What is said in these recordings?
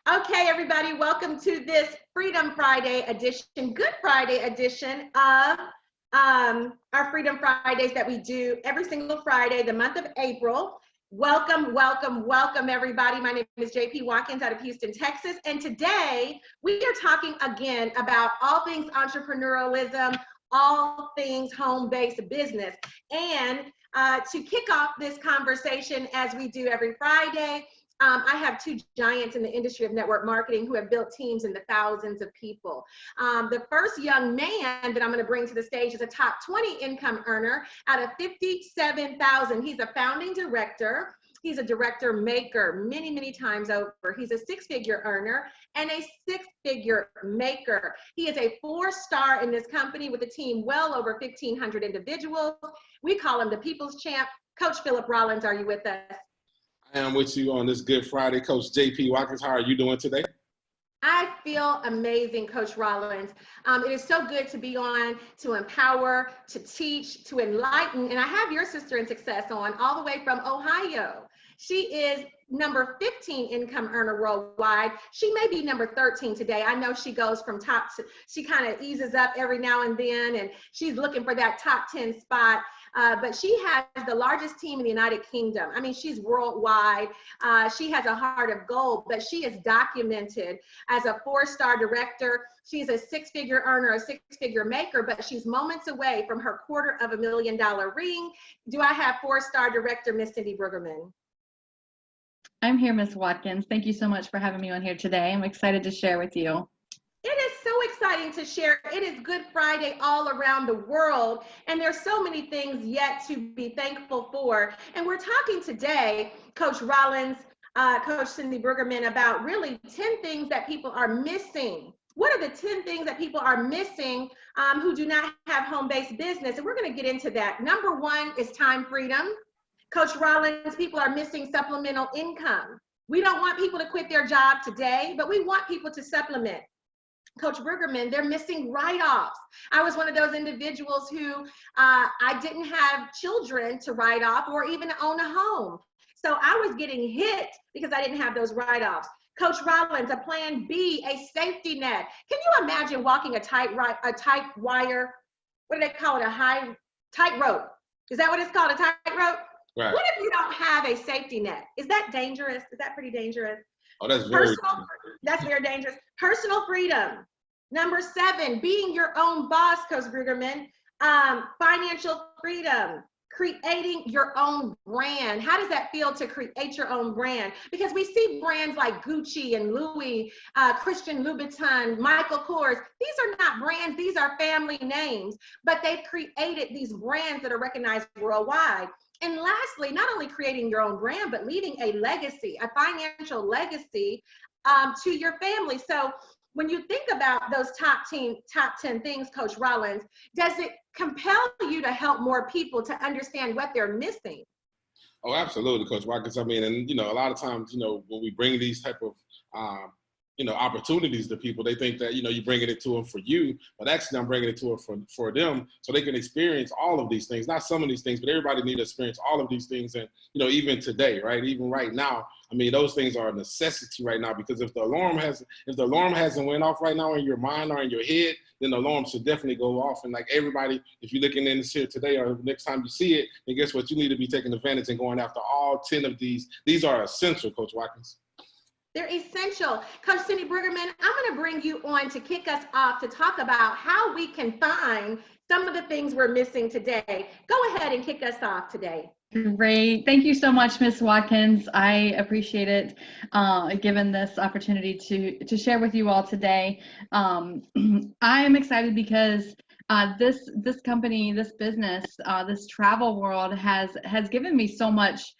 Okay, everybody, welcome to this Freedom Friday edition, Good Friday edition of our Freedom Fridays that we do every single Friday, the month of April. Welcome, welcome, welcome, everybody. My name is JP Watkins out of Houston, Texas. And today we are talking again about all things entrepreneurialism, all things home-based business. And to kick off this conversation, as we do every Friday, I have two giants in the industry of network marketing who have built teams in the thousands of people. The first young man that I'm going to bring to the stage is a top 20 income earner out of 57,000. He's a founding director. He's a director maker many, many times over. He's a six-figure earner and a six-figure maker. He is a four-star in this company with a team well over 1,500 individuals. We call him the People's Champ. Coach Philip Rollins, are you with us? I am with you on this Good Friday. Coach JP Watkins, how are you doing today? I feel amazing, Coach Rollins. It is so good to be on, to empower, to teach, to enlighten. And I have your sister in success on all the way from Ohio. She is number 15 income earner worldwide. She may be number 13 today. I know she goes from top to, she kind of eases up every now and then, and she's looking for that top 10 spot. But she has the largest team in the United Kingdom. I mean, she's worldwide. She has a heart of gold, but she is documented as a four-star director. She's a six-figure earner, a six-figure maker, but she's moments away from her $250,000 ring. Do I have four-star director, Miss Cindy Brueggemann? I'm here, Ms. Watkins. Thank you so much for having me on here today. I'm excited to share with you. It is so exciting to share. It is Good Friday all around the world, and there's so many things yet to be thankful for. And we're talking today, Coach Rollins, Coach Cindy Brueggemann, about really 10 things that people are missing. What are the 10 things that people are missing who do not have home-based business? And we're going to get into that. Number one is time freedom. Coach Rollins, people are missing supplemental income. We don't want people to quit their job today, but we want people to supplement. Coach Brueggemann, they're missing write-offs. I was one of those individuals who I didn't have children to write off or even own a home. So I was getting hit because I didn't have those write-offs. Coach Rollins, a plan B, a safety net. Can you imagine walking a tight wire? What do they call it? A tightrope. Is that what it's called? A tightrope? Right. What if you don't have a safety net? Is that dangerous? Is that pretty dangerous? Oh, that's very That's very dangerous. Personal freedom. Number 7, being your own boss, Coach Brueggemann. Financial freedom. Creating your own brand. How does that feel to create your own brand? Because we see brands like Gucci and Louis, Christian Louboutin, Michael Kors. These are not brands, these are family names, but they've created these brands that are recognized worldwide. And lastly, not only creating your own brand, but leaving a legacy, a financial legacy to your family. So when you think about those top 10 things, Coach Rollins, does it compel you to help more people to understand what they're missing? Oh, absolutely, Coach Watkins. I mean, and a lot of times, when we bring these type of opportunities to people, they think that, you're bringing it to them for you, but actually I'm bringing it to them for them so they can experience all of these things, not some of these things, but everybody needs to experience all of these things. And, even today, right, even right now, I mean, those things are a necessity right now, because if the alarm hasn't went off right now in your mind or in your head, then the alarm should definitely go off. And like everybody, if you're looking in this here today or next time you see it, then guess what? You need to be taking advantage and going after all 10 of these. These are essential, Coach Watkins. They're essential. Coach Cindy Brueggemann, I'm going to bring you on to kick us off to talk about how we can find some of the things we're missing today. Go ahead and kick us off today. Great. Thank you so much, Ms. Watkins. I appreciate it, given this opportunity to share with you all today. I am excited because this company, this business, this travel world has given me so much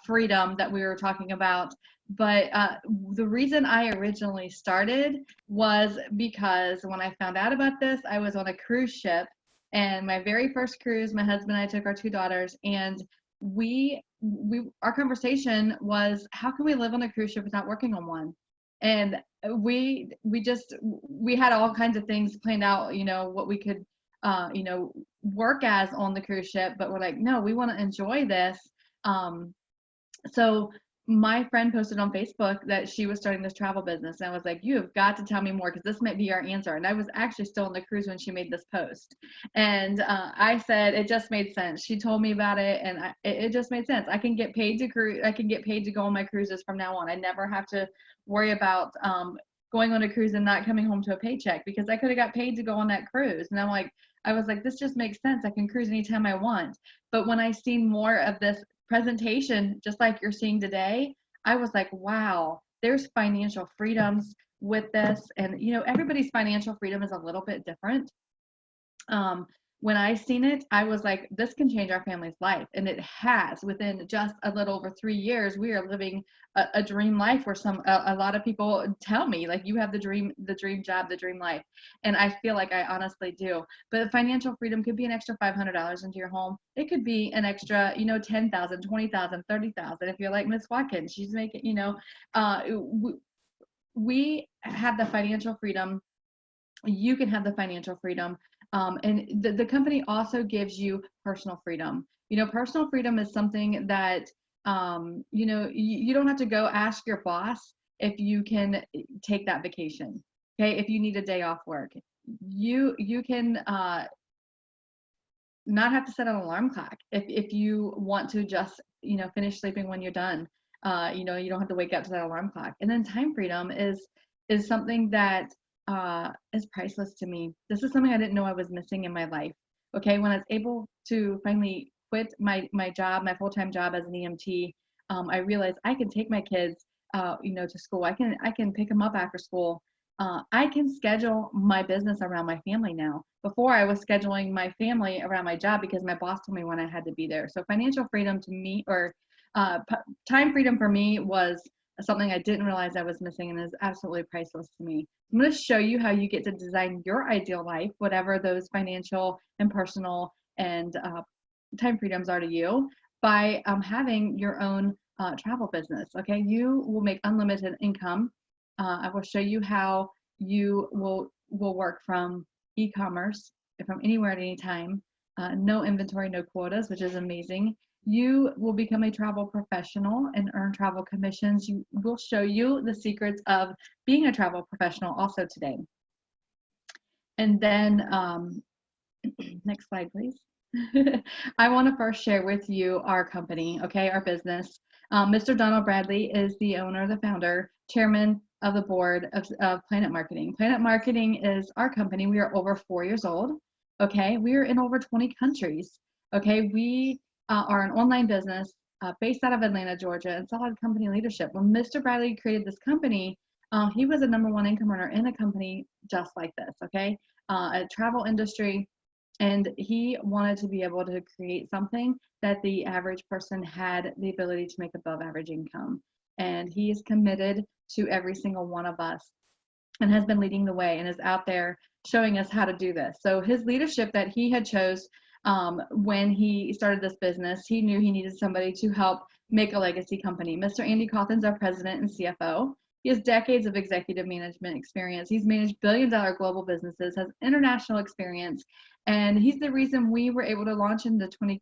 freedom that we were talking about. But the reason I originally started was because when I found out about this, I was on a cruise ship, and my very first cruise, my husband and I took our two daughters, and our conversation was, how can we live on a cruise ship without working on one? And we had all kinds of things planned out, what we could work as on the cruise ship, but we're like, no, we want to enjoy this. So my friend posted on Facebook that she was starting this travel business. And I was like, you have got to tell me more, because this might be our answer. And I was actually still on the cruise when she made this post. And I said, it just made sense. She told me about it, and it just made sense. I can get paid to cruise. I can get paid to go on my cruises from now on. I never have to worry about going on a cruise and not coming home to a paycheck, because I could have got paid to go on that cruise. And I was like, this just makes sense. I can cruise anytime I want. But when I seen more of this presentation, just like you're seeing today, I was like, wow, there's financial freedoms with this. And, everybody's financial freedom is a little bit different. When I seen it, I was like, this can change our family's life. And it has. Within just a little over 3 years, we are living a dream life, where a lot of people tell me, like, you have the dream job, the dream life. And I feel like I honestly do. But financial freedom could be an extra $500 into your home. It could be an extra, 10,000, 20,000, 30,000. If you're like Miss Watkins, she's making, we have the financial freedom. You can have the financial freedom. And the company also gives you personal freedom. Personal freedom is something that, you don't have to go ask your boss if you can take that vacation. Okay. If you need a day off work, you can not have to set an alarm clock. If you want to just, finish sleeping when you're done, you don't have to wake up to that alarm clock. And then time freedom is something that is priceless to me. This is something I didn't know I was missing in my life. Okay, when I was able to finally quit my job, my full-time job as an EMT, I realized I can take my kids, to school. I can pick them up after school. I can schedule my business around my family now. Before, I was scheduling my family around my job because my boss told me when I had to be there. So financial freedom to me, or time freedom for me, was something I didn't realize I was missing, and is absolutely priceless to me. I'm going to show you how you get to design your ideal life, whatever those financial and personal and time freedoms are to you, by having your own travel business. Okay, you will make unlimited income. I will show you how you will work from e-commerce, from anywhere at any time. No inventory, no quotas, which is amazing. You will become a travel professional and earn travel commissions. We'll show you the secrets of being a travel professional also today. And then, next slide, please. I want to first share with you our company, okay, our business. Mr. Donald Bradley is the owner, the founder, chairman of the board of Planet Marketing. Planet Marketing is our company. We are over 4 years old, okay? We are in over 20 countries, okay? We are an online business based out of Atlanta, Georgia, and solid company leadership. When Mr. Bradley created this company, he was a #1 income earner in a company just like this, okay? A travel industry, and he wanted to be able to create something that the average person had the ability to make above average income. And he is committed to every single one of us, and has been leading the way, and is out there showing us how to do this. So his leadership that he had chose when he started this business, he knew he needed somebody to help make a legacy company. Mr. Andy Cawthon's our president and CFO. He has decades of executive management experience. He's managed billion-dollar global businesses, has international experience, and he's the reason we were able to launch into 20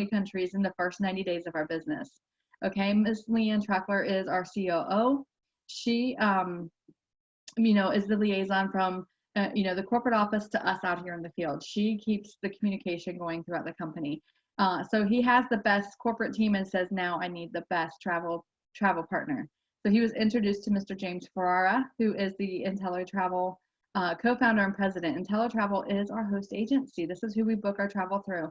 countries in the first 90 days of our business. Okay, Ms. Leanne Trackler is our COO. She, is the liaison from the corporate office to us out here in the field. She keeps the communication going throughout the company. So he has the best corporate team and says, now I need the best travel partner. So he was introduced to Mr. James Ferrara, who is the IntelliTravel co-founder and president. IntelliTravel is our host agency. This is who we book our travel through.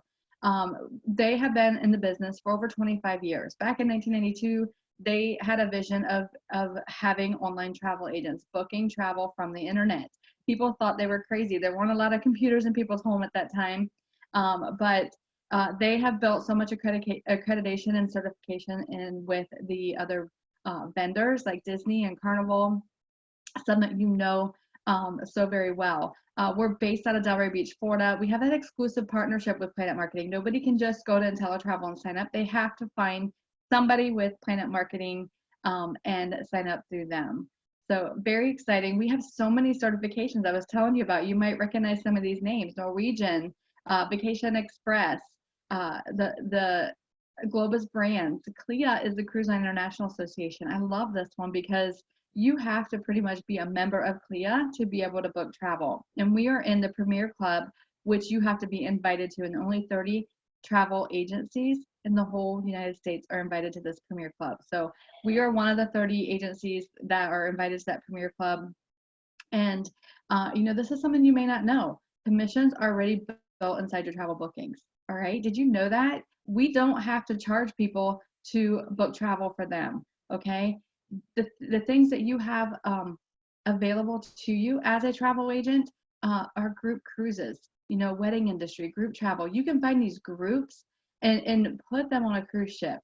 They have been in the business for over 25 years. Back in 1992, they had a vision of having online travel agents booking travel from the internet. People thought they were crazy. There weren't a lot of computers in people's home at that time, but they have built so much accreditation and certification in with the other vendors like Disney and Carnival, some that so very well. We're based out of Delray Beach, Florida. We have an exclusive partnership with Planet Marketing. Nobody can just go to IntelliTravel and sign up. They have to find somebody with Planet Marketing and sign up through them. So very exciting. We have so many certifications I was telling you about. You might recognize some of these names: Norwegian, Vacation Express, the Globus Brands. CLIA is the Cruise Line International Association. I love this one because you have to pretty much be a member of CLIA to be able to book travel. And we are in the Premier Club, which you have to be invited to, and only 30 travel agencies in the whole United States are invited to this Premier Club. So we are one of the 30 agencies that are invited to that Premier Club. And this is something you may not know. Commissions are already built inside your travel bookings. All right. Did you know that? We don't have to charge people to book travel for them. Okay. The things that you have available to you as a travel agent are group cruises, wedding industry, group travel. You can find these groups and put them on a cruise ship.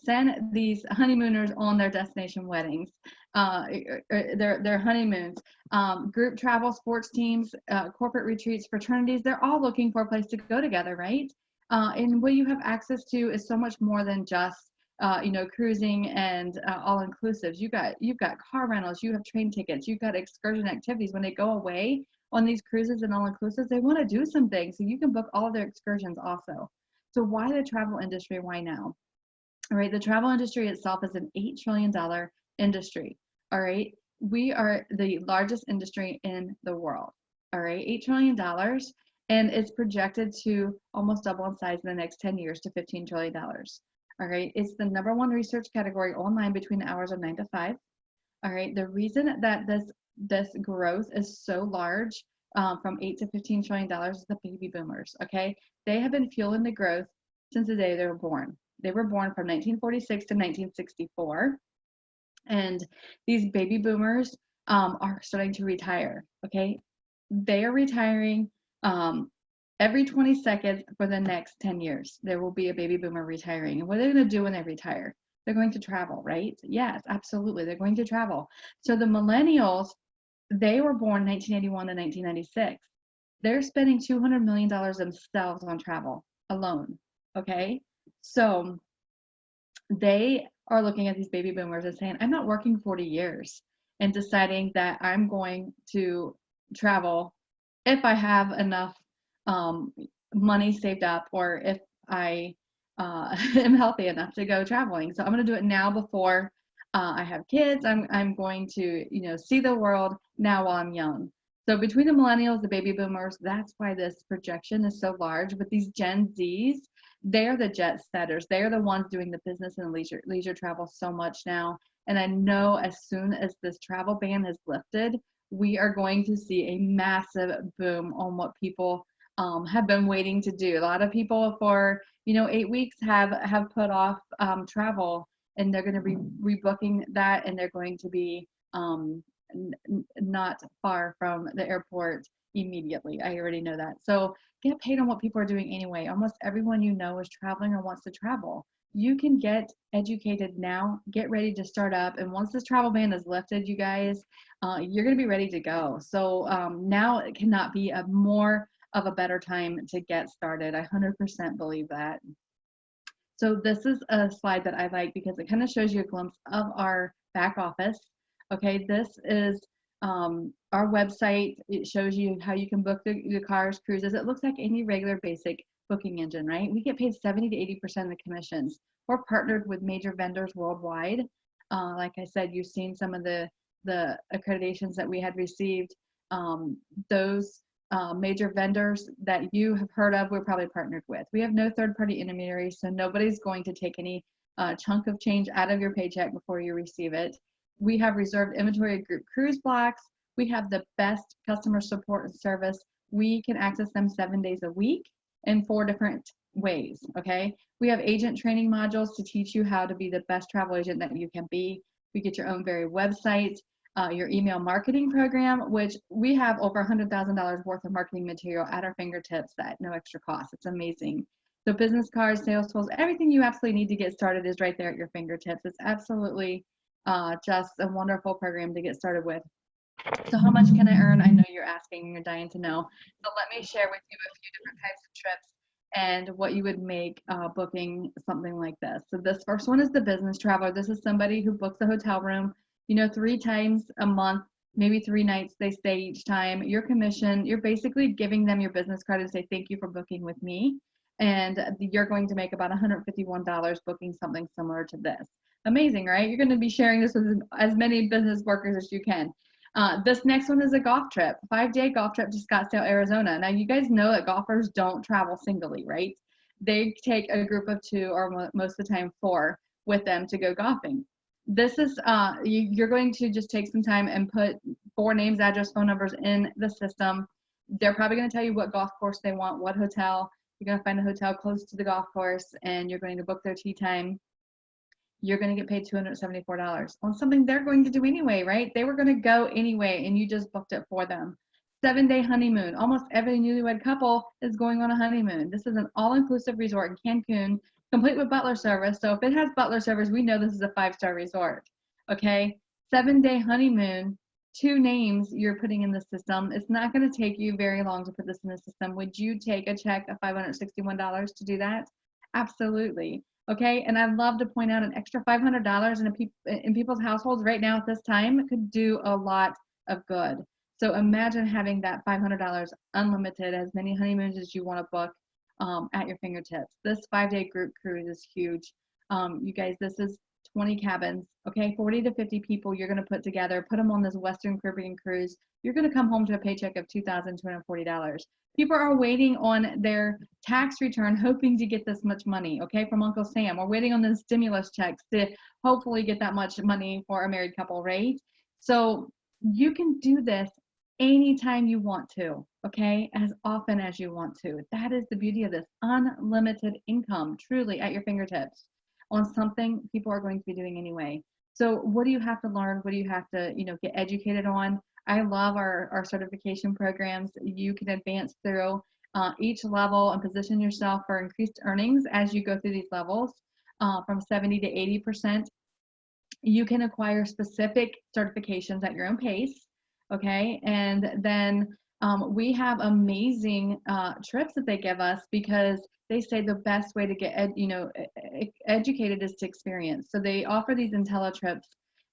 Send these honeymooners on their destination weddings, their honeymoons, group travel, sports teams, corporate retreats, fraternities. They're all looking for a place to go together, right? And what you have access to is so much more than just cruising and all inclusives. You've got car rentals, you have train tickets, you've got excursion activities. When they go away on these cruises and all inclusives, they want to do some things, so you can book all of their excursions also. So why the travel industry? Why now? All right, the travel industry itself is an $8 trillion industry. All right, we are the largest industry in the world. All right, $8 trillion, and it's projected to almost double in size in the next 10 years to $15 trillion. All right, it's the #1 research category online between the hours of 9 to 5. All right, the reason that this growth is so large, from $8 to $15 trillion, is the baby boomers. Okay, they have been fueling the growth since the day they were born. They were born from 1946 to 1964, and these baby boomers are starting to retire. Okay, they are retiring every 20 seconds for the next 10 years. There will be a baby boomer retiring. And what are they going to do when they retire? They're going to travel, right? Yes, absolutely. They're going to travel. So the millennials, they were born 1981 to 1996. They're spending $200 million themselves on travel alone. Okay, so they are looking at these baby boomers and saying, I'm not working 40 years and deciding that I'm going to travel if I have enough money saved up, or if I am healthy enough to go traveling. So I'm going to do it now before I have kids. I'm going to see the world now while I'm young. So between the millennials, the baby boomers, that's why this projection is so large. But these Gen Zs, they're the jet setters. They're the ones doing the business and leisure travel so much now. And I know as soon as this travel ban is lifted, we are going to see a massive boom on what people have been waiting to do. A lot of people for 8 weeks have put off travel, and they're going to be rebooking that, and they're going to be not far from the airport immediately. I already know that. So get paid on what people are doing anyway. Almost everyone is traveling or wants to travel. You can get educated now, get ready to start up. And once this travel ban is lifted, you guys, you're going to be ready to go. So now it cannot be a more of a better time to get started. I 100% believe that. So this is a slide that I like because it kind of shows you a glimpse of our back office. Okay, this is our website. It shows you how you can book the cars, cruises. It looks like any regular basic booking engine, right? We get paid 70 to 80% of the commissions. We're partnered with major vendors worldwide. Like I said, you've seen some of the accreditations that we had received. Those major vendors that you have heard of, we're probably partnered with. We have no third-party intermediaries, so nobody's going to take any chunk of change out of your paycheck before you receive it. We have reserved inventory of group cruise blocks. We have the best customer support and service. We can access them 7 days a week in 4 different ways, okay? We have agent training modules to teach you how to be the best travel agent that you can be. We get your own very website, your email marketing program, which we have over $100,000 worth of marketing material at our fingertips at no extra cost. It's amazing. So business cards, sales tools, everything you absolutely need to get started is right there at your fingertips. It's absolutely just a wonderful program to get started with. So how much can I earn? I know you're asking, you're dying to know. So let me share with you a few different types of trips and what you would make booking something like this. So this first one is the business traveler. This is somebody who books a hotel room, 3 times a month, maybe 3 nights they stay each time. Your commission, you're basically giving them your business card and say, thank you for booking with me. and you're going to make about $151 booking something similar to this. Amazing, right? You're going to be sharing this with as many business workers as you can. This next one is a golf trip, 5-day golf trip to Scottsdale, Arizona. Now, you guys know that golfers don't travel singly, right? They take a group of 2 or most of the time 4 with them to go golfing. This is, you're going to just take some time and put 4 names, address, phone numbers in the system. They're probably going to tell you what golf course they want, what hotel. You're going to find a hotel close to the golf course, and you're going to book their tee time. You're going to get paid $274 on something they're going to do anyway, right? They were going to go anyway, and you just booked it for them. 7-day honeymoon. Almost every newlywed couple is going on a honeymoon. This is an all-inclusive resort in Cancun, complete with butler service. So if it has butler service, we know this is a 5-star resort. Okay, 7-day honeymoon. 2 names you're putting in the system. It's not going to take you very long to put this in the system. Would you take a check of $561 to do that? Absolutely. Okay, and I'd love to point out an extra $500 in people's households right now at this time could do a lot of good. So imagine having that $500 unlimited, as many honeymoons as you want to book at your fingertips. This 5-day group cruise is huge. You guys, this is 20 cabins, okay, 40 to 50 people you're going to put together, put them on this Western Caribbean cruise. You're going to come home to a paycheck of $2,240. People are waiting on their tax return, hoping to get this much money, okay, from Uncle Sam. We're waiting on the stimulus checks to hopefully get that much money for a married couple, right? So you can do this anytime you want to, okay, as often as you want to. That is the beauty of this unlimited income, truly at your fingertips on something people are going to be doing anyway. So what do you have to learn? What do you have to, get educated on? I love our certification programs. You can advance through each level and position yourself for increased earnings as you go through these levels from 70 to 80%. You can acquire specific certifications at your own pace, okay? And then we have amazing trips that they give us because they say the best way to get educated is to experience. So they offer these IntelliTrips,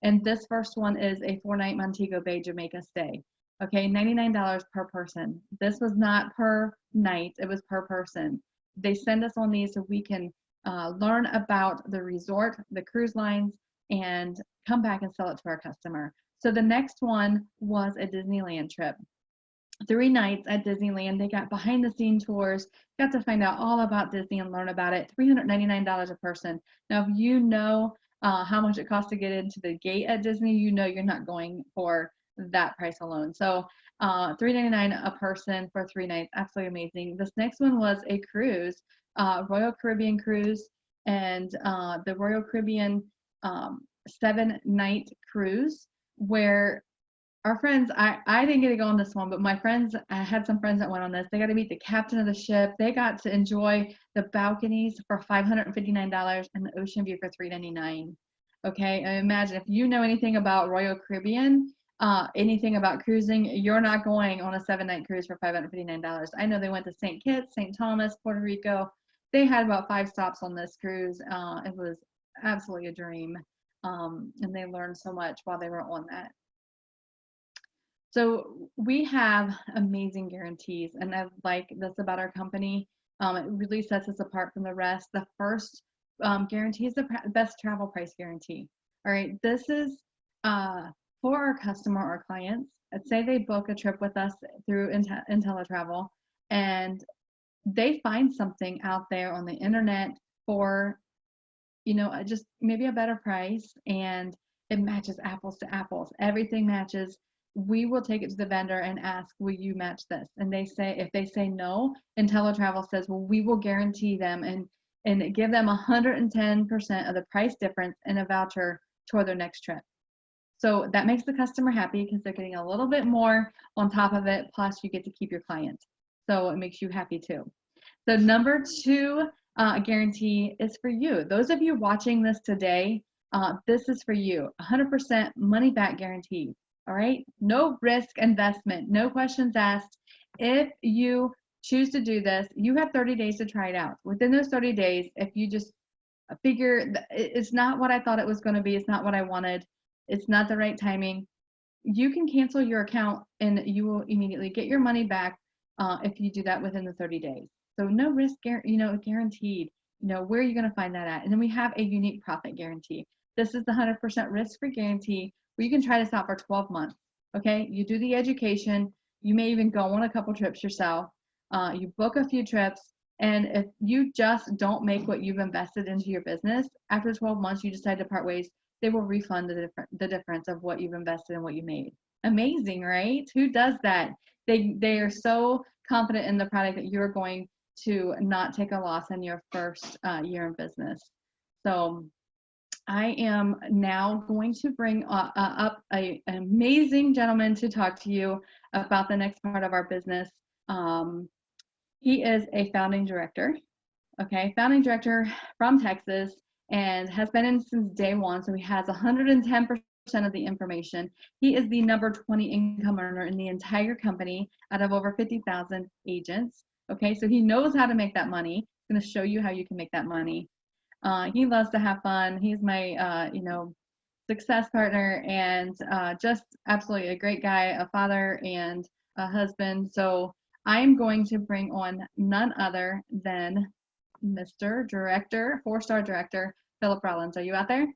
and this first one is a 4-night Montego Bay, Jamaica stay. Okay, $99 per person. This was not per night, it was per person. They send us on these so we can learn about the resort, the cruise lines, and come back and sell it to our customer. So the next one was a Disneyland trip. 3 nights at Disneyland. They got behind the scene tours, got to find out all about Disney and learn about it. $399 a person. Now, if you know how much it costs to get into the gate at Disney, you know you're not going for that price alone. So $399 a person for 3 nights. Absolutely amazing. This next one was a cruise, Royal Caribbean cruise, and the Royal Caribbean 7-night cruise, where our friends, I didn't get to go on this one, but my friends, I had some friends that went on this. They got to meet the captain of the ship. They got to enjoy the balconies for $559 and the ocean view for $399. Okay, and imagine if you know anything about Royal Caribbean, anything about cruising, you're not going on a 7-night cruise for $559. I know they went to St. Kitts, St. Thomas, Puerto Rico. They had about 5 stops on this cruise. It was absolutely a dream, and they learned so much while they were on that. So we have amazing guarantees, and I like this about our company. It really sets us apart from the rest. The first guarantee is the best travel price guarantee. All right, this is for our customer or clients. Let's say they book a trip with us through IntelliTravel, and they find something out there on the internet for, just maybe a better price, and it matches apples to apples. Everything matches. We will take it to the vendor and ask, will you match this? And they say, if they say no, IntelliTravel says, well, we will guarantee them and give them 110% of the price difference in a voucher toward their next trip. So that makes the customer happy because they're getting a little bit more on top of it, plus you get to keep your client. So it makes you happy too. So number 2 guarantee is for you. Those of you watching this today, this is for you, 100% money back guarantee. All right, no risk investment, no questions asked. If you choose to do this, you have 30 days to try it out. Within those 30 days, if you just figure it's not what I thought it was going to be, it's not what I wanted, it's not the right timing, you can cancel your account and you will immediately get your money back if you do that within the 30 days. So no risk, guaranteed. Where are you going to find that at? And then we have a unique profit guarantee. This is the 100% risk-free guarantee where you can try this out for 12 months. Okay, you do the education. You may even go on a couple trips yourself. You book a few trips. And if you just don't make what you've invested into your business, after 12 months, you decide to part ways, they will refund the difference of what you've invested and what you made. Amazing, right? Who does that? They are so confident in the product that you're going to not take a loss in your first year in business. So I am now going to bring up an amazing gentleman to talk to you about the next part of our business. He is a founding director from Texas, and has been in since day one. So he has 110% of the information. He is the number 20 income earner in the entire company out of over 50,000 agents. Okay, so he knows how to make that money. He's going to show you how you can make that money. He loves to have fun. He's my, success partner, and just absolutely a great guy, a father and a husband. So I'm going to bring on none other than Mr. Director, 4-star director, Philip Rollins. Are you out there?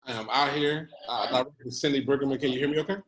I am out here. Director Cindy Bruggeman, can you hear me okay?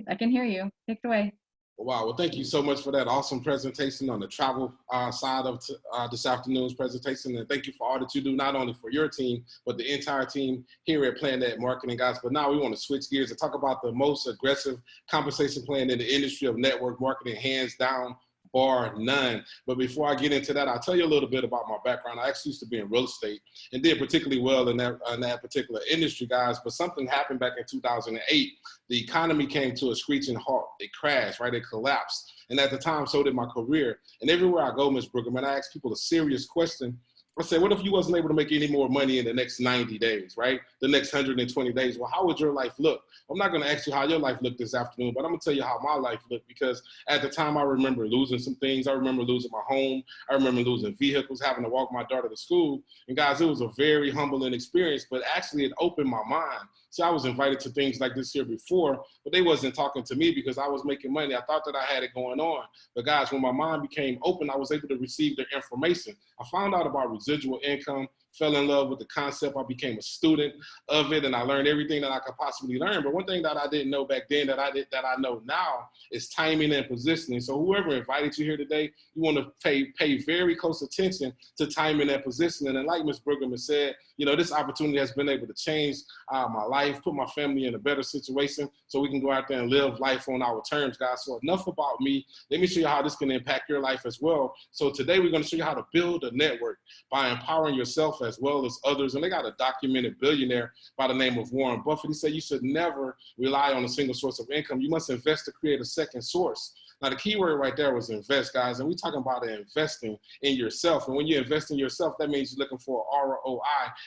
I can hear you. Take it away. Wow. Well, thank you so much for that awesome presentation on the travel side of this afternoon's presentation. And thank you for all that you do, not only for your team, but the entire team here at Plan That Marketing, guys. But now we want to switch gears and talk about the most aggressive compensation plan in the industry of network marketing, hands down, bar none. But before I get into that, I'll tell you a little bit about my background. I actually used to be in real estate and did particularly well in that particular industry, guys. But something happened back in 2008. The economy came to a screeching halt. It crashed, right? It collapsed. And at the time, so did my career. And everywhere I go, Ms. Bruggeman, I ask people a serious question. I said, what if you wasn't able to make any more money in the next 90 days, right? The next 120 days. Well, how would your life look? I'm not going to ask you how your life looked this afternoon, but I'm going to tell you how my life looked, because at the time I remember losing some things. I remember losing my home. I remember losing vehicles, having to walk my daughter to school. And guys, it was a very humbling experience, but actually it opened my mind. See, I was invited to things like this here before, but they wasn't talking to me because I was making money. I thought that I had it going on. But guys, when my mind became open, I was able to receive the information. I found out about residual income, fell in love with the concept. I became a student of it, and I learned everything that I could possibly learn. But one thing that I didn't know back then that I know now is timing and positioning. So whoever invited you here today, you want to pay very close attention to timing and positioning. And like Ms. Bruggeman said, this opportunity has been able to change my life, put my family in a better situation so we can go out there and live life on our terms, guys. So enough about me. Let me show you how this can impact your life as well. So today we're going to show you how to build a network by empowering yourself as well as others. And they got a documented billionaire by the name of Warren Buffett. He said you should never rely on a single source of income. You must invest to create a second source. Now, the key word right there was invest, guys. And we're talking about investing in yourself. And when you invest in yourself, that means you're looking for ROI,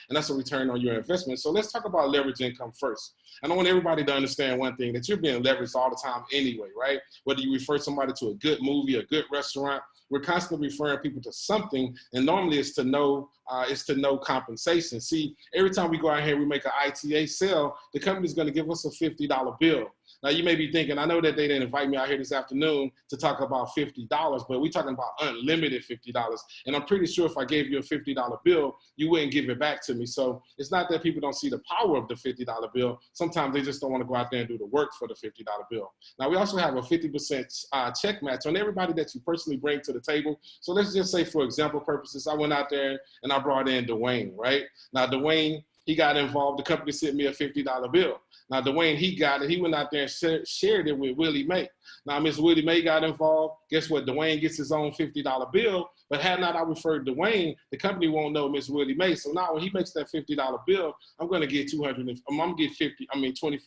and that's a return on your investment. So let's talk about leverage income first. And I want everybody to understand one thing, that you're being leveraged all the time anyway, right? Whether you refer somebody to a good movie, a good restaurant, we're constantly referring people to something, and normally it's to no compensation. See, every time we go out here, we make an ITA sale, the company's going to give us a $50 bill. Now, you may be thinking, I know that they didn't invite me out here this afternoon to talk about $50, but we're talking about unlimited $50. And I'm pretty sure if I gave you a $50 bill, you wouldn't give it back to me. So it's not that people don't see the power of the $50 bill. Sometimes they just don't want to go out there and do the work for the $50 bill. Now, we also have a 50% check match on everybody that you personally bring to the table. So let's just say, for example purposes, I went out there and I brought in Dwayne, right? Now, Dwayne, he got involved. The company sent me a $50 bill. Now, Dwayne, he got it. He went out there and shared it with Willie Mae. Now, Miss Willie Mae got involved. Guess what? Dwayne gets his own $50 bill. But had not I referred Dwayne, the company won't know Miss Willie Mae. So now when he makes that $50 bill, I'm going to get $25,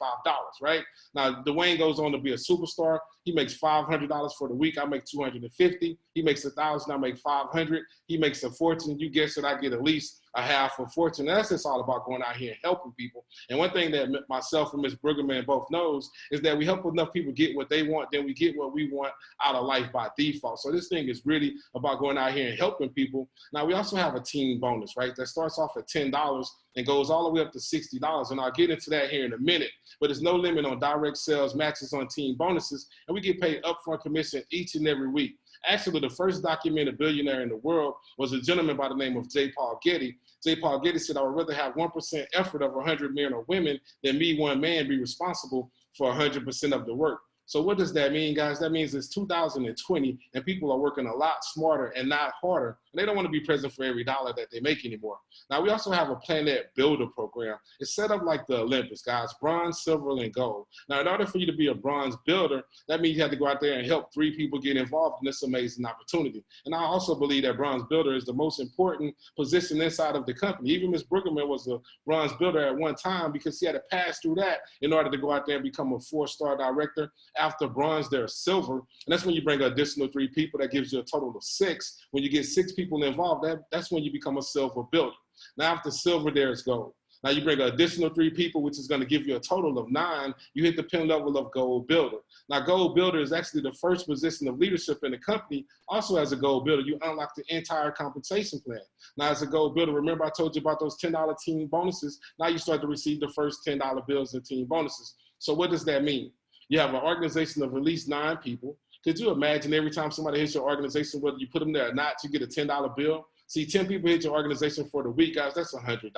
right? Now, Dwayne goes on to be a superstar. He makes $500 for the week. I make $250. He makes $1,000. I make $500. He makes a fortune. You guess it, I get at least a half a fortune. And that's just all about going out here and helping people. And one thing that myself and Ms. Bruggeman both knows is that we help enough people get what they want, then we get what we want out of life by default. So this thing is really about going out here and helping people. Now, we also have a team bonus, right? That starts off at $10. and goes all the way up to $60. And I'll get into that here in a minute. But there's no limit on direct sales, matches on team bonuses, and we get paid upfront commission each and every week. Actually, the first documented billionaire in the world was a gentleman by the name of J. Paul Getty. J. Paul Getty said, I would rather have 1% effort of 100 men or women than me, one man, be responsible for 100% of the work. So what does that mean, guys? That means it's 2020 and people are working a lot smarter and not harder. And they don't want to be present for every dollar that they make anymore. Now, we also have a Planet Builder program. It's set up like the Olympics, guys, bronze, silver, and gold. Now, in order for you to be a bronze builder, that means you have to go out there and help 3 people get involved in this amazing opportunity. And I also believe that bronze builder is the most important position inside of the company. Even Ms. Bruggeman was a bronze builder at one time because she had to pass through that in order to go out there and become a 4-star director. After bronze, there's silver. And that's when you bring an additional 3 people. That gives you a total of 6. When you get 6 people involved, that's when you become a silver builder. Now, after silver, there's gold. Now, you bring an additional 3 people, which is going to give you a total of 9. You hit the pin level of gold builder. Now, gold builder is actually the first position of leadership in the company. Also, as a gold builder, you unlock the entire compensation plan. Now, as a gold builder, remember I told you about those $10 team bonuses? Now you start to receive the first $10 bills and team bonuses. So what does that mean? You have an organization of at least 9 people. Could you imagine every time somebody hits your organization, whether you put them there or not, you get a $10 bill? See, 10 people hit your organization for the week, guys, that's $100.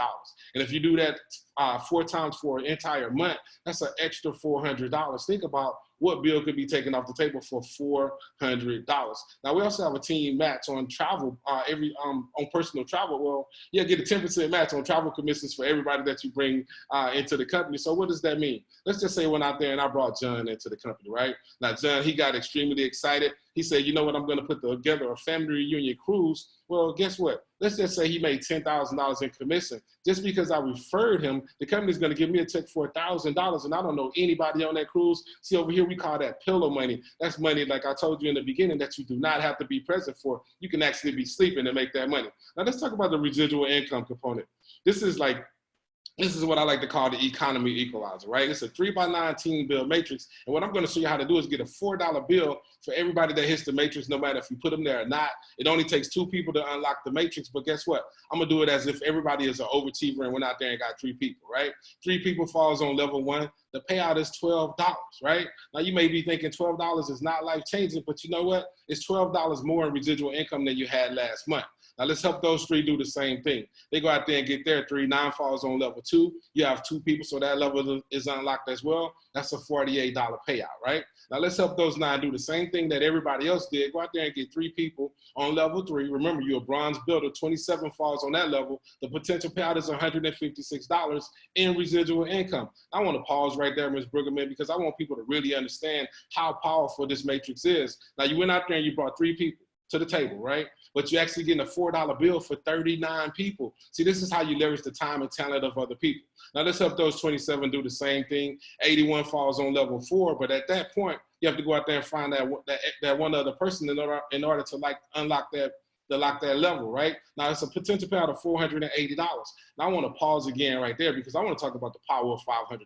And if you do that 4 times for an entire month, that's an extra $400. Think about what bill could be taken off the table for $400. Now, we also have a team match on travel, on personal travel. Well, yeah, get a 10% match on travel commissions for everybody that you bring into the company. So what does that mean? Let's just say I went out there and I brought John into the company, right? Now, John, he got extremely excited. He said, you know what, I'm going to put together a family reunion cruise. Well, guess what? Let's just say he made $10,000 in commission. Just because I referred him, the company's going to give me a check for $1,000, and I don't know anybody on that cruise. See, over here, we call that pillow money. That's money, like I told you in the beginning, that you do not have to be present for. You can actually be sleeping and make that money. Now, let's talk about the residual income component. This is what I like to call the economy equalizer, right? It's a 3x9 team bill matrix. And what I'm going to show you how to do is get a $4 bill for everybody that hits the matrix, no matter if you put them there or not. It only takes 2 people to unlock the matrix. But guess what? I'm going to do it as if everybody is an overachiever and went out there and got 3 people, right? 3 people falls on level 1. The payout is $12, right? Now, you may be thinking $12 is not life-changing, but you know what? It's $12 more in residual income than you had last month. Now, let's help those 3 do the same thing. They go out there and get their 3. 9 falls on level 2. You have 2 people, so that level is unlocked as well. That's a $48 payout, right? Now, let's help those 9 do the same thing that everybody else did. Go out there and get 3 people on level 3. Remember, you're a bronze builder. 27 falls on that level. The potential payout is $156 in residual income. I want to pause right there, Ms. Bruggeman, because I want people to really understand how powerful this matrix is. Now, you went out there and you brought 3 people to the table, right? But you're actually getting a $4 bill for 39 people. See, this is how you leverage the time and talent of other people. Now, let's help those 27 do the same thing. 81 falls on level 4, but at that point, you have to go out there and find that one other person in order to unlock that level, right? Now, it's a potential payout of $480. Now, I want to pause again right there because I want to talk about the power of $500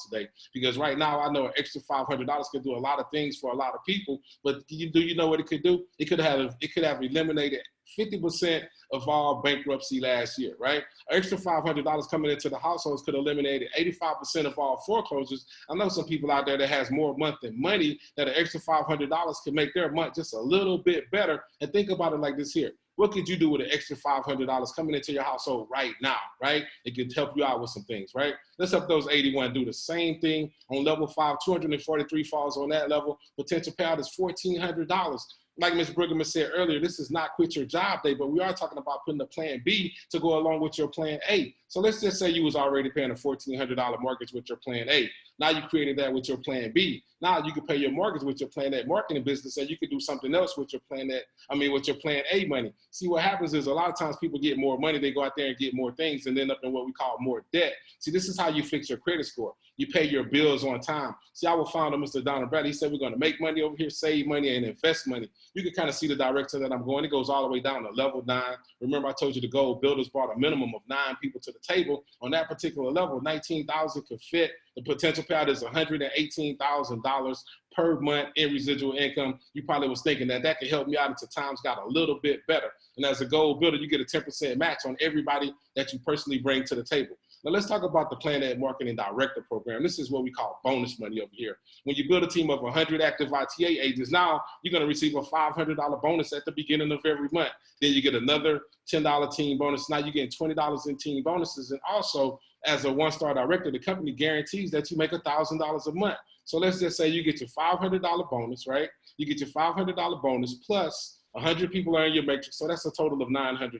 today. Because right now, I know an extra $500 could do a lot of things for a lot of people. But do you know what it could do? It could have eliminated 50% of all bankruptcy last year, right? An extra $500 coming into the households could eliminate 85% of all foreclosures. I know some people out there that has more month than money, that an extra $500 could make their month just a little bit better. And think about it like this here. What could you do with an extra $500 coming into your household right now, right? It could help you out with some things, right? Let's help those 81 do the same thing. On level 5, 243 falls on that level. Potential payout is $1,400. Like Ms. Bruggeman said earlier, this is not quit your job day, but we are talking about putting a plan B to go along with your plan A. So let's just say you was already paying a $1,400 mortgage with your plan A. Now you created that with your plan B. Now you can pay your mortgage with your plan A marketing business, and you can do something else with your plan with your plan A money. See, what happens is a lot of times people get more money, they go out there and get more things and end up in what we call more debt. See, this is how you fix your credit score. You pay your bills on time. See, our founder, Mr. Donald Bradley, he said we're going to make money over here, save money, and invest money. You can kind of see the direction that I'm going. It goes all the way down to level 9. Remember, I told you the gold builders brought a minimum of 9 people to the table. On that particular level, 19,000 could fit. The potential payout is $118,000 per month in residual income. You probably was thinking that could help me out until times got a little bit better. And as a gold builder, you get a 10% match on everybody that you personally bring to the table. Now let's talk about the Plan Ed Marketing Director Program. This is what we call bonus money over here. When you build a team of 100 active ITA agents, now you're going to receive a $500 bonus at the beginning of every month. Then you get another $10 team bonus. Now you're getting $20 in team bonuses. And also, as a one-star director, the company guarantees that you make $1,000 a month. So let's just say you get your $500 bonus, right? You get your $500 bonus plus 100 people are in your matrix. So that's a total of $900.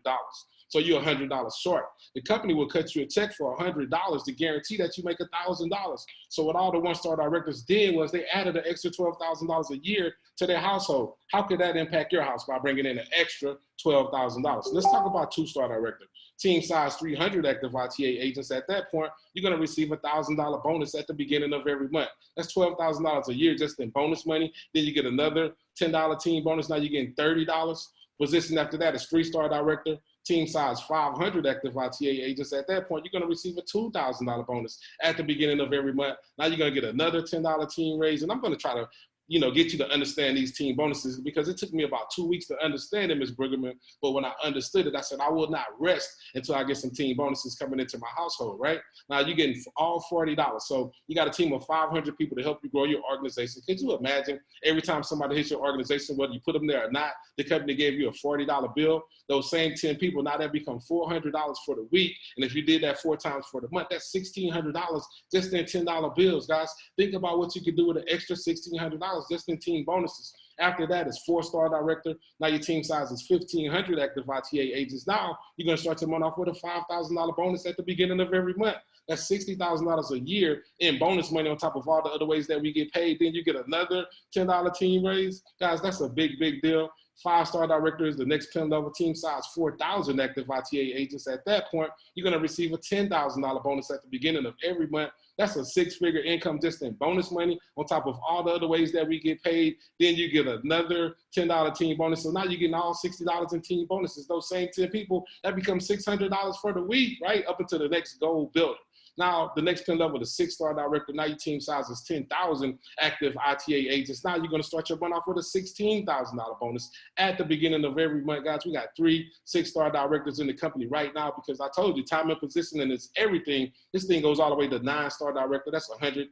So you're $100 short. The company will cut you a check for $100 to guarantee that you make $1,000. So what all the one-star directors did was they added an extra $12,000 a year to their household. How could that impact your house? By bringing in an extra $12,000. So let's talk about two-star director. Team size 300 active ITA agents. At that point, you're going to receive a $1,000 bonus at the beginning of every month. That's $12,000 a year just in bonus money. Then you get another $10 team bonus. Now you're getting $30. Position after that is three-star director. Team size 500 active ITA agents. At that point, you're going to receive a $2,000 bonus at the beginning of every month. Now you're going to get another $10 team raise. And I'm going to try to get you to understand these team bonuses because it took me about 2 weeks to understand it, Ms. Bruggerman. But when I understood it, I said, I will not rest until I get some team bonuses coming into my household, right? Now you're getting all $40. So you got a team of 500 people to help you grow your organization. Could you imagine every time somebody hits your organization, whether you put them there or not, the company gave you a $40 bill? Those same 10 people, now that become $400 for the week. And if you did that 4 times for the month, that's $1,600 just in $10 bills, guys. Think about what you could do with an extra $1,600 just in team bonuses. After that is 4-star director. Now your team size is 1,500 active ITA agents. Now you're going to start your month off with a $5,000 bonus at the beginning of every month. That's $60,000 a year in bonus money on top of all the other ways that we get paid. Then you get another $10 team raise. Guys, that's a big, big deal. 5-star director is the next 10 level. Team size 4,000 active ITA agents. At that point, you're going to receive a $10,000 bonus at the beginning of every month. That's a 6-figure income just in bonus money on top of all the other ways that we get paid. Then you get another $10 team bonus. So now you're getting all $60 in team bonuses. Those same 10 people, that becomes $600 for the week, right? Up until the next goal builder. Now, the next 10 level, the 6-star director, now your team size is 10,000 active ITA agents. Now you're going to start your month off with a $16,000 bonus at the beginning of every month. Guys, we got 3 6-star directors in the company right now because I told you time and positioning is everything. This thing goes all the way to 9-star director. That's a $100,000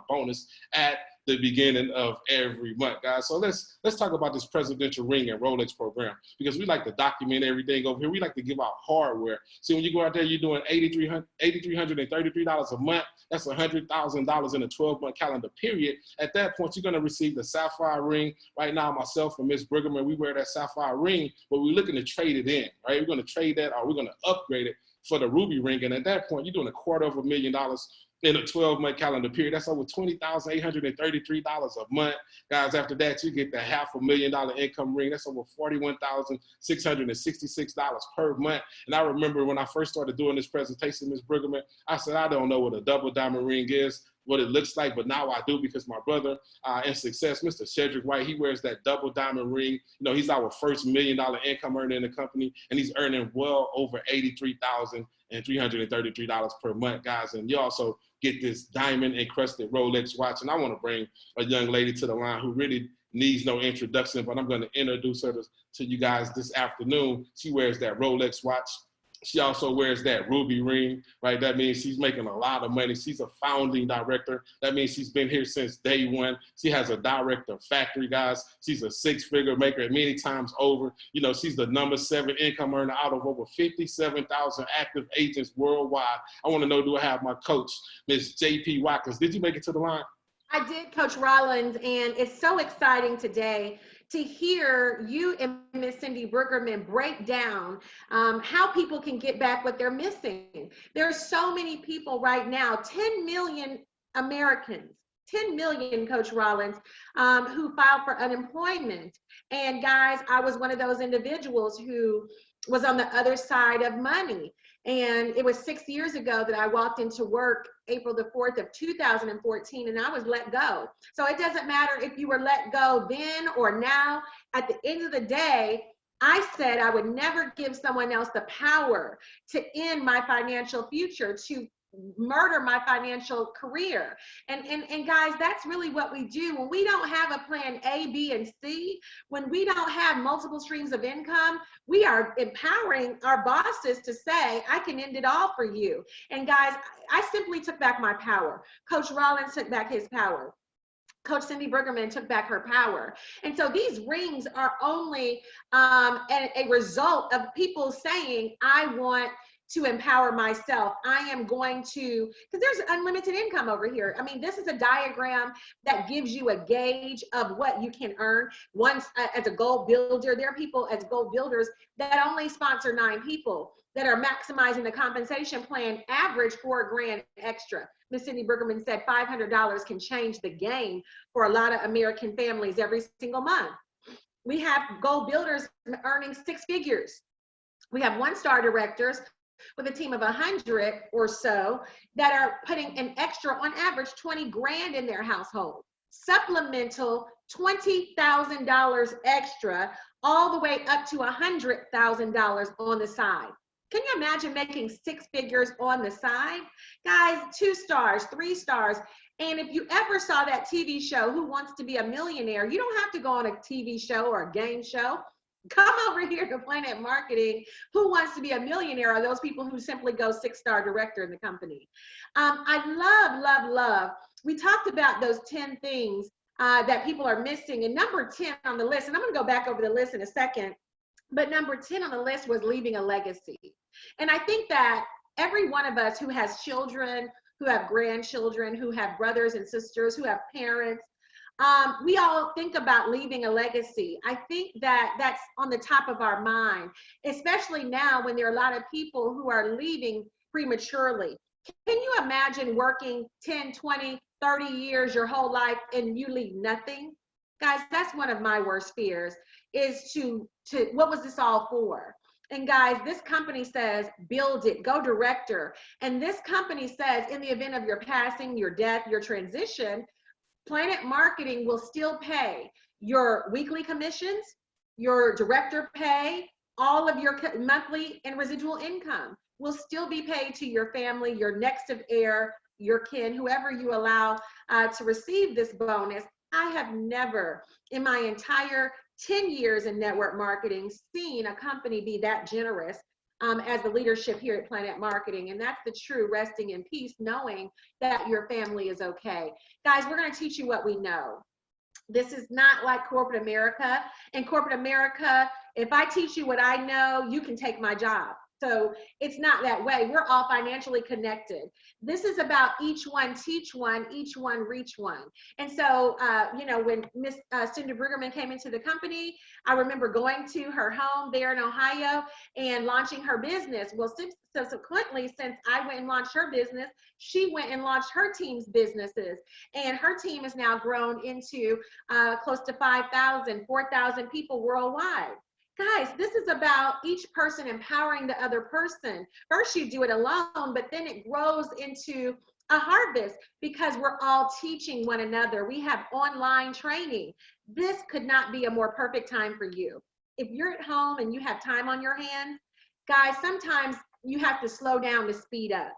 bonus at the beginning of every month, guys. So let's talk about this presidential ring and Rolex program because we like to document everything over here. We like to give out hardware. See, when you go out there, you're doing $8,333 a month. That's $100,000 in a 12-month calendar period. At that point, you're going to receive the sapphire ring. Right now, myself and Ms. Bruggerman, we wear that sapphire ring, but we're looking to trade it in, right? We're going to trade that or we're going to upgrade it for the ruby ring. And at that point, you're doing $250,000 in a 12-month calendar period. That's over $20,833 a month. Guys, after that, you get the $500,000 income ring. That's over $41,666 per month. And I remember when I first started doing this presentation, Ms. Bruggerman, I said, I don't know what a double diamond ring is, what it looks like, but now I do because my brother in success, Mr. Cedric White, he wears that double diamond ring. He's our first $1 million income earner in the company, and he's earning well over $83,333 per month, guys. And you also get this diamond encrusted Rolex watch. And I want to bring a young lady to the line who really needs no introduction, but I'm going to introduce her to you guys this afternoon. She wears that Rolex watch. She also wears that ruby ring, right? That means she's making a lot of money. She's a founding director. That means she's been here since day one. She has a director factory, guys. She's a 6-figure maker many times over. She's the number 7 income earner out of over 57,000 active agents worldwide. I want to know, do I have my coach, Ms. J.P. Watkins? Did you make it to the line? I did, Coach Rollins, and it's so exciting today to hear you and Miss Cindy Bruggerman break down how people can get back what they're missing. There's so many people right now, 10 million Americans, 10 million, Coach Rollins, who filed for unemployment. And guys, I was one of those individuals who was on the other side of money. And it was 6 years ago that I walked into work, April the 4th of 2014, and I was let go. So it doesn't matter if you were let go then or now. At the end of the day, I said I would never give someone else the power to end my financial future, to murder my financial career. And guys, that's really what we do. When we don't have a plan A, B, and C, when we don't have multiple streams of income, we are empowering our bosses to say, I can end it all for you. And guys, I simply took back my power. Coach Rollins took back his power. Coach Cindy Bruggerman took back her power. And so these rings are only a result of people saying, I want to empower myself. I am going to, because there's unlimited income over here. I mean, this is a diagram that gives you a gauge of what you can earn. Once as a goal builder, there are people as goal builders that only sponsor 9 people that are maximizing the compensation plan, average $4 grand extra. Miss Cindy Bruggerman said $500 can change the game for a lot of American families every single month. We have goal builders earning 6 figures. We have 1-star directors with a team of 100 or so that are putting an extra, on average, 20 grand in their household. Supplemental $20,000 extra, all the way up to $100,000 on the side. Can you imagine making 6 figures on the side? Guys, 2 stars, 3 stars. And if you ever saw that TV show, Who Wants to Be a Millionaire, you don't have to go on a TV show or a game show. Come over here to Planet Marketing. Who Wants to Be a Millionaire are those people who simply go 6-star director in the company. I love. We talked about those 10 things that people are missing. And number 10 on the list, and I'm going to go back over the list in a second, but number 10 on the list was leaving a legacy. And I think that every one of us who has children, who have grandchildren, who have brothers and sisters, who have parents, we all think about leaving a legacy. I think that that's on the top of our mind, especially now when there are a lot of people who are leaving prematurely. Can you imagine working 10, 20, 30 years, your whole life, and you leave nothing? Guys, that's one of my worst fears, is to what was this all for? And guys, this company says, build it, go director. And this company says, in the event of your passing, your death, your transition, Planet Marketing will still pay your weekly commissions, your director pay, all of your monthly and residual income will still be paid to your family, your next of heir, your kin, whoever you allow to receive this bonus. I have never in my entire 10 years in network marketing seen a company be that generous as the leadership here at Planet Marketing. And that's the true resting in peace, knowing that your family is okay. Guys, we're going to teach you what we know. This is not like corporate America. In corporate America, if I teach you what I know, you can take my job. So it's not that way. We're all financially connected. This is about each one teach one, each one reach one. And so, you know, when Miss Cindy Bruggerman came into the company, I remember going to her home there in Ohio and launching her business. Well, subsequently, since I went and launched her business, she went and launched her team's businesses. And her team has now grown into close to 5,000, 4,000 people worldwide. Guys, this is about each person empowering the other person. First, you do it alone, but then it grows into a harvest because we're all teaching one another. We have online training. This could not be a more perfect time for you. If you're at home and you have time on your hands, guys, sometimes you have to slow down to speed up.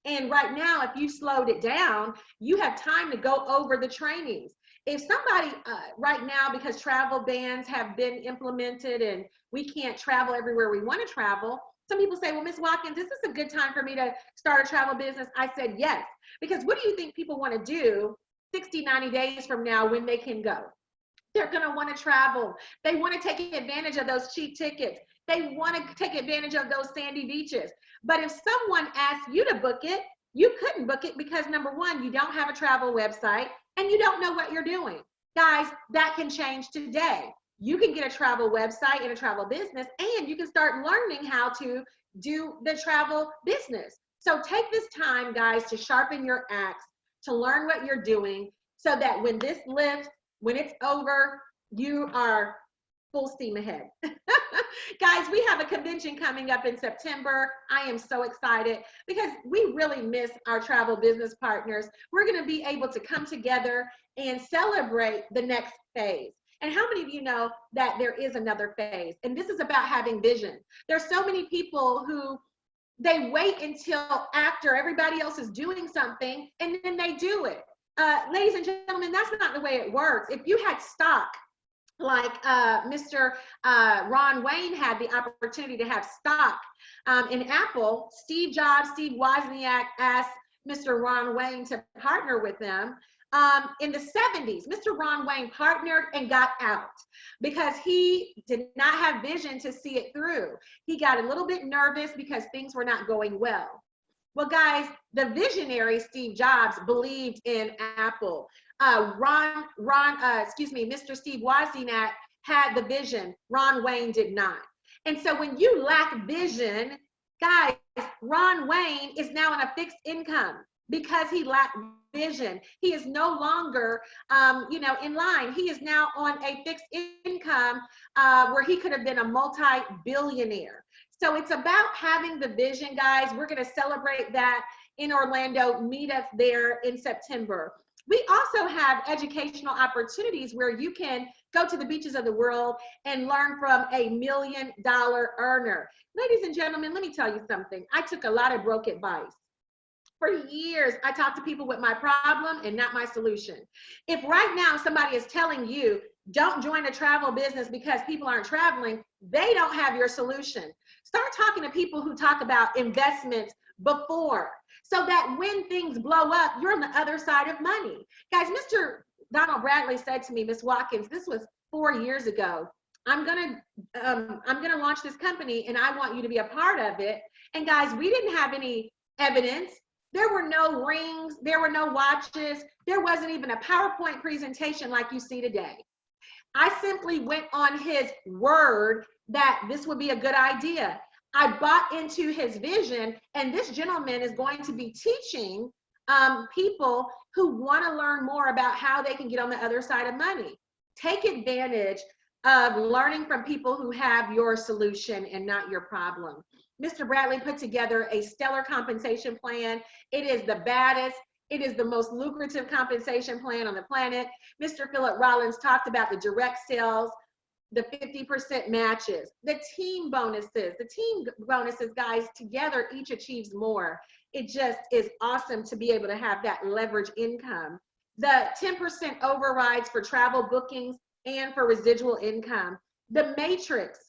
And right now, if you slowed it down, you have time to go over the trainings. If somebody right now, because travel bans have been implemented and we can't travel everywhere we want to travel, some people say, well, Ms. Watkins, this is a good time for me to start a travel business. I said, yes, because what do you think people want to do 60, 90 days from now when they can go? They're going to want to travel. They want to take advantage of those cheap tickets. They want to take advantage of those sandy beaches. But if someone asks you to book it, you couldn't book it because, number one, you don't have a travel website and you don't know what you're doing. Guys, that can change today. You can get a travel website and a travel business, and you can start learning how to do the travel business. So take this time, guys, to sharpen your axe, to learn what you're doing so that when this lifts, when it's over, you are full steam ahead. Guys, we have a convention coming up in September. I am so excited because we really miss our travel business partners. We're going to be able to come together and celebrate the next phase. And how many of you know that there is another phase? And this is about having vision. There's so many people who They wait until after everybody else is doing something, and then they do it. Ladies and gentlemen, that's not the way it works. If you had stock, like Mr. Ron Wayne had the opportunity to have stock in Apple, Steve Jobs, Steve Wozniak asked Mr. Ron Wayne to partner with them. In the 70s, Mr. Ron Wayne partnered and got out because he did not have vision to see it through. He got a little bit nervous because things were not going well. Well, guys, the visionary Steve Jobs believed in Apple. Mr. Steve Wozniak had the vision. Ron Wayne did not. And so when you lack vision, guys, Ron Wayne is now on a fixed income because he lacked vision. He is no longer, in line. He is now on a fixed income where he could have been a multi-billionaire. So it's about having the vision, guys. We're going to celebrate that in Orlando. Meet us there in September. We also have educational opportunities where you can go to the beaches of the world and learn from a $1 million earner. Ladies and gentlemen, let me tell you something. I took a lot of broke advice. For years, I talked to people with my problem and not my solution. If right now somebody is telling you, don't join a travel business because people aren't traveling, they don't have your solution. Start talking to people who talk about investments before, so that when things blow up, you're on the other side of money. Guys, Mr. Donald Bradley said to me, Miss Watkins, this was 4 years ago, I'm gonna launch this company and I want you to be a part of it. And guys, we didn't have any evidence. There were no rings, there were no watches, there wasn't even a PowerPoint presentation like you see today. I simply went on his word that this would be a good idea. I bought into his vision, and this gentleman is going to be teaching people who want to learn more about how they can get on the other side of money. Take advantage of learning from people who have your solution and not your problem. Mr. Bradley put together a stellar compensation plan. It is the baddest. It is the most lucrative compensation plan on the planet. Mr. Philip Rollins talked about the direct sales, the 50% matches, the team bonuses. The team bonuses, guys, together each achieves more. It just is awesome to be able to have that leverage income. The 10% overrides for travel bookings and for residual income. The matrix,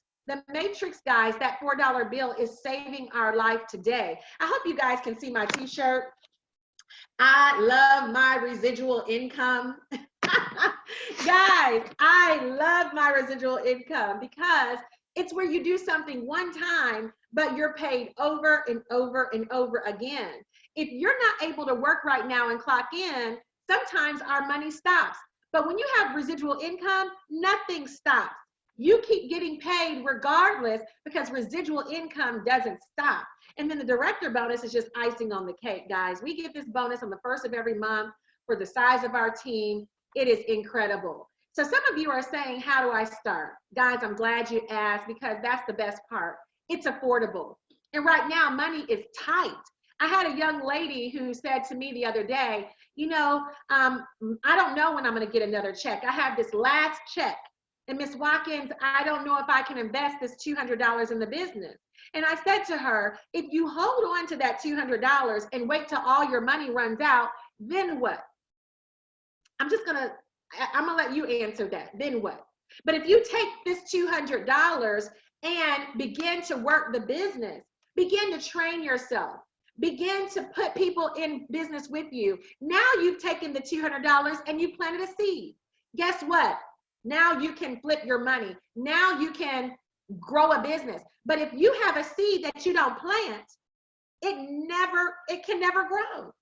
guys, that $4 bill is saving our life today. I hope you guys can see my t-shirt. I love my residual income. Guys, I love my residual income because it's where you do something one time, but you're paid over and over and over again. If you're not able to work right now and clock in, sometimes our money stops. But when you have residual income, nothing stops. You keep getting paid regardless because residual income doesn't stop. And then the director bonus is just icing on the cake, guys. We get this bonus on the first of every month for the size of our team. It is incredible. So some of you are saying, how do I start? Guys, I'm glad you asked because that's the best part. It's affordable. And right now, money is tight. I had a young lady who said to me the other day, I don't know when I'm going to get another check. I have this last check. And Ms. Watkins, I don't know if I can invest this $200 in the business. And I said to her, if you hold on to that $200 and wait till all your money runs out, then what? I'm gonna let you answer that. Then what? But if you take this $200 and begin to work the business, begin to train yourself, begin to put people in business with you. Now you've taken the $200 and you planted a seed. Guess what? Now you can flip your money. Now you can grow a business. But if you have a seed that you don't plant, it can never grow.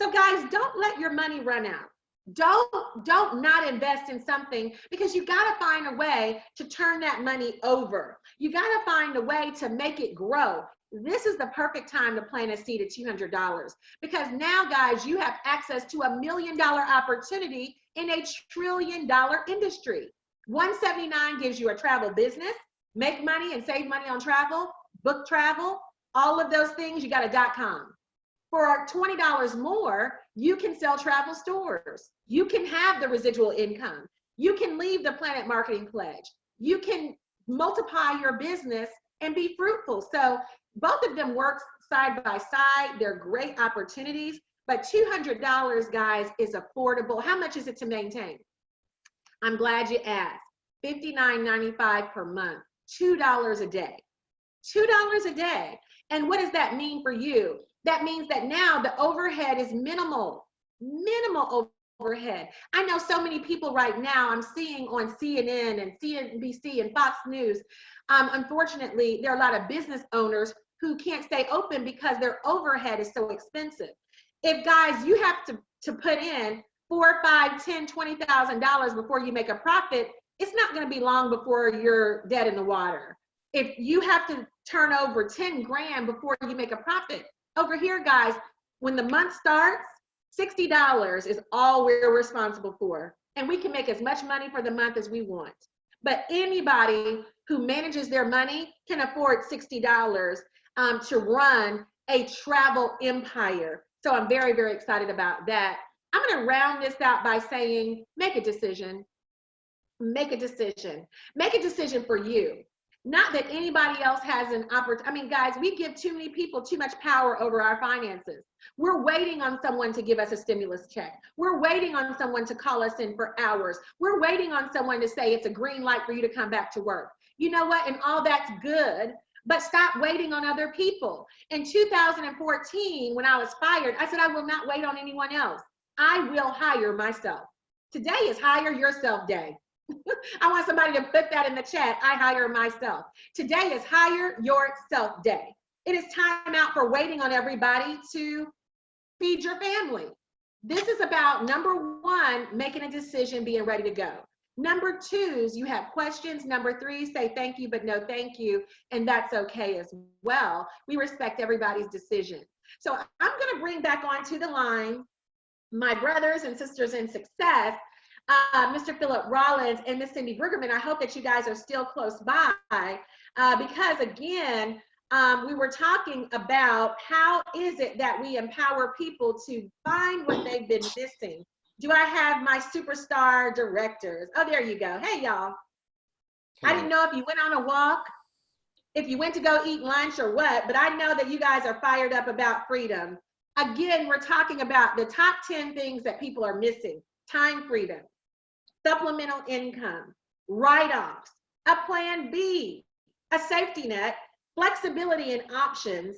So guys, don't let your money run out. Don't not invest in something because you got to find a way to turn that money over. You got to find a way to make it grow. This is the perfect time to plant a seed at $200 because now, guys, you have access to $1 million opportunity in a $1 trillion industry. 179 gives you a travel business, make money and save money on travel, book travel, all of those things. You got a .com. For $20 more, you can sell travel stores. You can have the residual income. You can leave the Planet Marketing Pledge. You can multiply your business and be fruitful. So both of them work side by side. They're great opportunities, but $200, guys, is affordable. How much is it to maintain? I'm glad you asked. $59.95 per month, $2 a day. $2 a day. And what does that mean for you? That means that now the overhead is minimal overhead. I know so many people right now I'm seeing on CNN and CNBC and Fox News. Unfortunately, there are a lot of business owners who can't stay open because their overhead is so expensive. If guys, you have to put in $4, $5, $10, $20,000 before you make a profit, it's not going to be long before you're dead in the water. If you have to turn over 10 grand before you make a profit, over here, guys, when the month starts, $60 is all we're responsible for. And we can make as much money for the month as we want. But anybody who manages their money can afford $60 to run a travel empire. So I'm very, very excited about that. I'm going to round this out by saying, make a decision. Make a decision. Make a decision for you. Not that anybody else has an opportunity. I mean, guys, we give too many people too much power over our finances. We're waiting on someone to give us a stimulus check. We're waiting on someone to call us in for hours. We're waiting on someone to say it's a green light for you to come back to work. You know what? And all that's good, but stop waiting on other people. In 2014, when I was fired, I said, I will not wait on anyone else. I will hire myself. Today is Hire Yourself Day. I want somebody to put that in the chat. I hire myself. Today is Hire Yourself Day. It is time out for waiting on everybody to feed your family. This is about, number one, making a decision, being ready to go. Number two, you have questions. Number three, say thank you, but no thank you. And that's okay as well. We respect everybody's decision. So I'm going to bring back onto the line my brothers and sisters in success, Mr. Philip Rollins and Miss Cindy Brueggemann. I hope that you guys are still close by because, again, we were talking about how is it that we empower people to find what they've been missing. Do I have my superstar directors? Oh, there you go. Hey, y'all. I didn't know if you went on a walk, if you went to go eat lunch or what, but I know that you guys are fired up about freedom. Again, we're talking about the top 10 things that people are missing. Time freedom, supplemental income, write-offs, a plan B, a safety net, flexibility and options,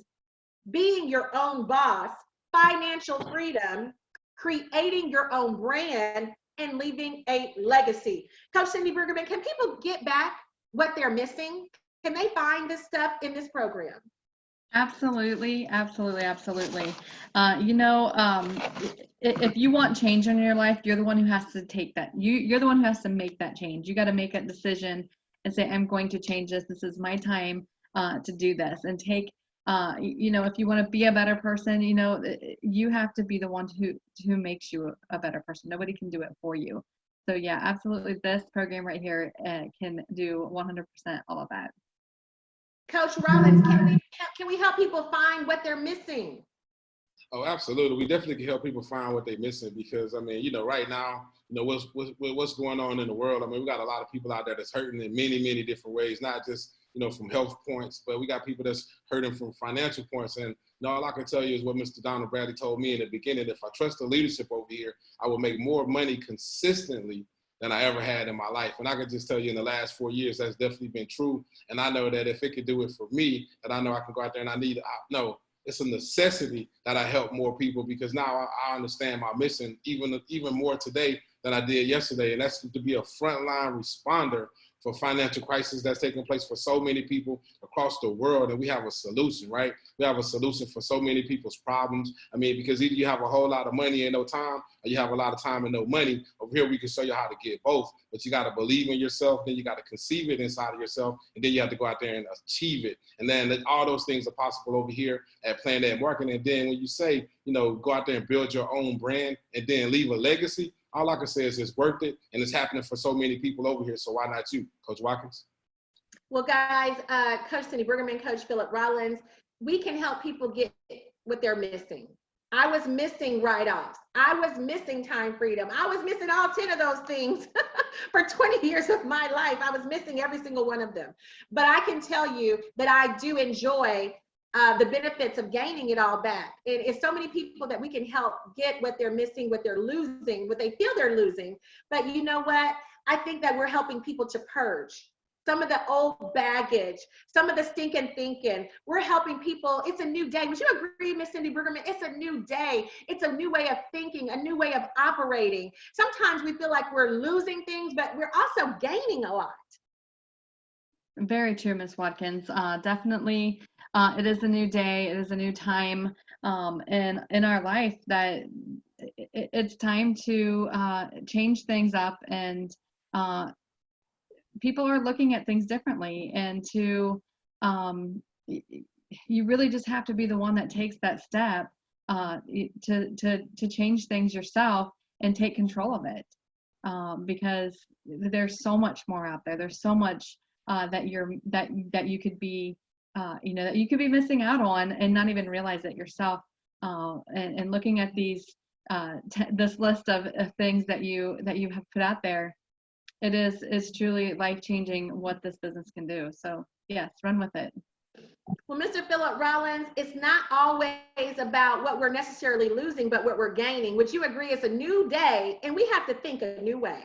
being your own boss, financial freedom, creating your own brand, and leaving a legacy. Coach Cindy Brueggemann, can people get back what they're missing? Can they find this stuff in this program? Absolutely, absolutely, absolutely. If you want change in your life, you're the one who has to take that. You're the one who has to make that change. You got to make a decision and say, I'm going to change this. This is my time to do this. And take, if you want to be a better person, you have to be the one who makes you a better person. Nobody can do it for you. So yeah, absolutely. This program right here can do 100% all of that. Coach Rollins, can we help people find what they're missing? Oh, absolutely. We definitely can help people find what they're missing because, right now, what's going on in the world. We got a lot of people out there that's hurting in many, many different ways, not just, from health points, but we got people that's hurting from financial points. And all I can tell you is what Mr. Donald Bradley told me in the beginning. If I trust the leadership over here, I will make more money consistently than I ever had in my life. And I can just tell you in the last 4 years, that's definitely been true. And I know that if it could do it for me, that I know I can go out there and it's a necessity that I help more people because now I understand my mission even more today than I did yesterday. And that's to be a frontline responder for financial crisis that's taking place for so many people across the world. And we have a solution, right? We have a solution for so many people's problems. Because either you have a whole lot of money and no time, or you have a lot of time and no money. Over here, we can show you how to get both. But you got to believe in yourself, then you got to conceive it inside of yourself, and then you have to go out there and achieve it. And then all those things are possible over here at Plan That Marketing. And then when you say, go out there and build your own brand and then leave a legacy, all I can say is it's worth it, and it's happening for so many people over here, so why not you, Coach Watkins? Well, guys, Coach Cindy Brueggemann, Coach Philip Rollins, we can help people get what they're missing. I was missing write-offs. I was missing time freedom. I was missing all 10 of those things for 20 years of my life. I was missing every single one of them. But I can tell you that I do enjoy the benefits of gaining it all back. It's so many people that we can help get what they're missing, what they're losing, what they feel they're losing. But you know what? I think that we're helping people to purge some of the old baggage, some of the stinking thinking. We're helping people. It's a new day. Would you agree, Miss Cindy Brueggemann? It's a new day. It's a new way of thinking, a new way of operating. Sometimes we feel like we're losing things, but we're also gaining a lot. Very true, Ms. Watkins. Definitely, it is a new day. It is a new time in our life that it's time to change things up, and people are looking at things differently. And you really just have to be the one that takes that step to change things yourself and take control of it, because there's so much more out there. There's so much that you could be that you could be missing out on and not even realize it yourself. And looking at this list of things that you have put out there, is truly life-changing what this business can do. So yes, run with it. Well, Mr. Philip Rollins, it's not always about what we're necessarily losing, but what we're gaining. Would you agree it's a new day and we have to think a new way?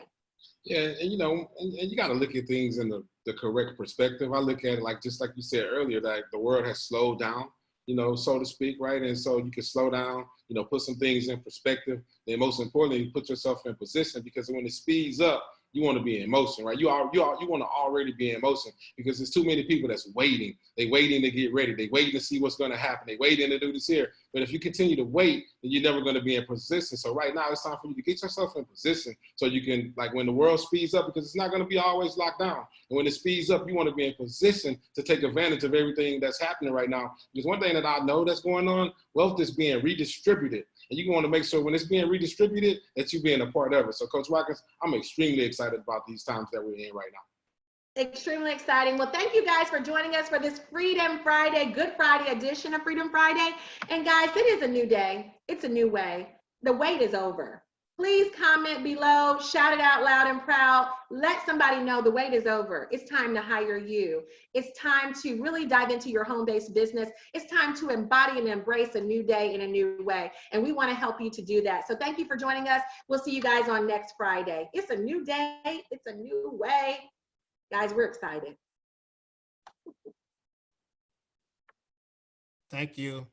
Yeah, and you got to look at things in the correct perspective. I look at it like, just like you said earlier, that the world has slowed down, so to speak, right? And so you can slow down, put some things in perspective. And most importantly, put yourself in position, because when it speeds up, you want to be in motion, right? You want to already be in motion, because there's too many people that's waiting. They waiting to get ready. They waiting to see what's going to happen. They waiting to do this here. But if you continue to wait, then you're never going to be in position. So right now, it's time for you to get yourself in position so you can, like, when the world speeds up, because it's not going to be always locked down. And when it speeds up, you want to be in position to take advantage of everything that's happening right now. Because one thing that I know that's going on, wealth is being redistributed. And you want to make sure when it's being redistributed that you're being a part of it. So Coach Watkins, I'm extremely excited about these times that we're in right now. Extremely exciting. Well, thank you guys for joining us for this Freedom Friday, Good Friday edition of Freedom Friday. And guys, it is a new day. It's a new way. The wait is over. Please comment below, shout it out loud and proud. Let somebody know the wait is over. It's time to hire you. It's time to really dive into your home-based business. It's time to embody and embrace a new day in a new way. And we want to help you to do that. So thank you for joining us. We'll see you guys on next Friday. It's a new day. It's a new way. Guys, we're excited. Thank you.